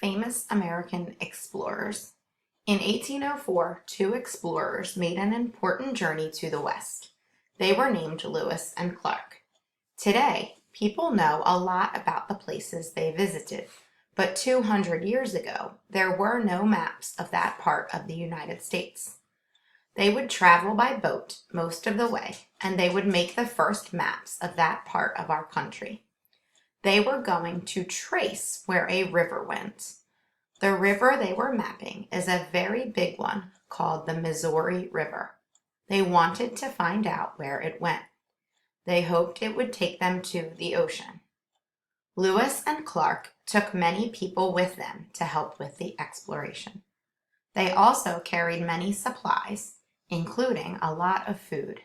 Famous American explorers. In 1804, two explorers made an important journey to the West. They were named Lewis and Clark. Today, people know a lot about the places they visited, but 200 years ago, there were no maps of that part of the United States. They would travel by boat most of the way, and they would make the first maps of that part of our country. They were going to trace where a river went. The river they were mapping is a very big one called the Missouri River. They wanted to find out where it went. They hoped it would take them to the ocean. Lewis and Clark took many people with them to help with the exploration. They also carried many supplies, including a lot of food.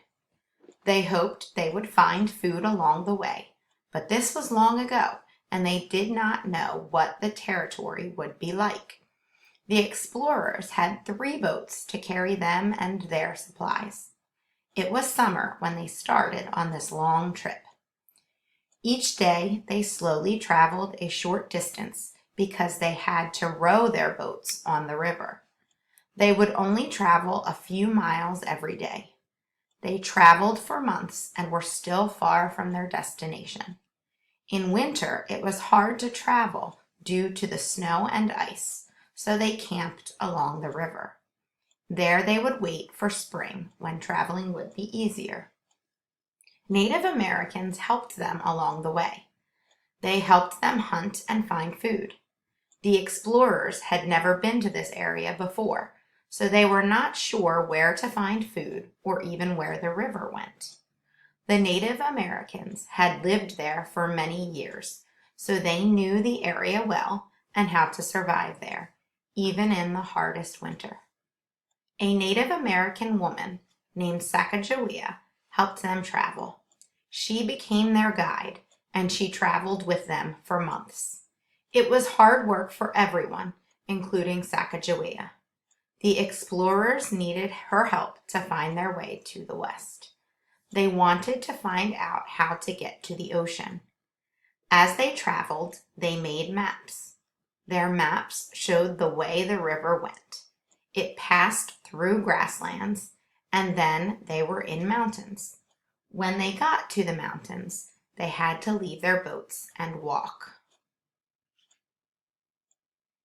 They hoped they would find food along the way, but this was long ago, and they did not know what the territory would be like. The explorers had 3 boats to carry them and their supplies. It was summer when they started on this long trip. Each day they slowly traveled a short distance because they had to row their boats on the river. They would only travel a few miles every day. They traveled for months and were still far from their destination. In winter, it was hard to travel due to the snow and ice, so they camped along the river. There they would wait for spring when traveling would be easier. Native Americans helped them along the way. They helped them hunt and find food. The explorers had never been to this area before, so they were not sure where to find food or even where the river went. The Native Americans had lived there for many years, so they knew the area well and how to survive there, even in the hardest winter. A Native American woman named Sacagawea helped them travel. She became their guide, and she traveled with them for months. It was hard work for everyone, including Sacagawea. The explorers needed her help to find their way to the West. They wanted to find out how to get to the ocean. As they traveled, they made maps. Their maps showed the way the river went. It passed through grasslands, and then they were in mountains. When they got to the mountains, they had to leave their boats and walk.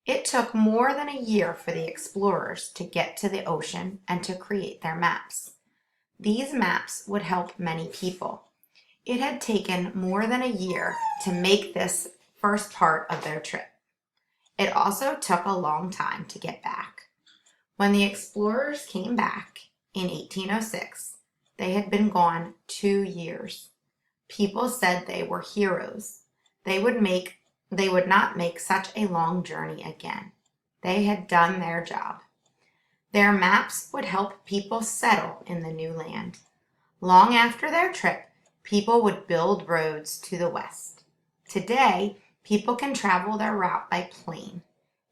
It took more than a year for the explorers to get to the ocean and to create their maps. These maps would help many people. It had taken more than a year to make this first part of their trip. It also took a long time to get back. When the explorers came back in 1806, they had been gone 2 years. People said they were heroes. They would not make such a long journey again. They had done their job. Their maps would help people settle in the new land. Long after their trip, people would build roads to the west. Today, people can travel their route by plane.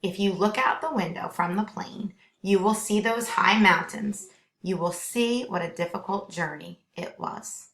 If you look out the window from the plane, you will see those high mountains. You will see what a difficult journey it was.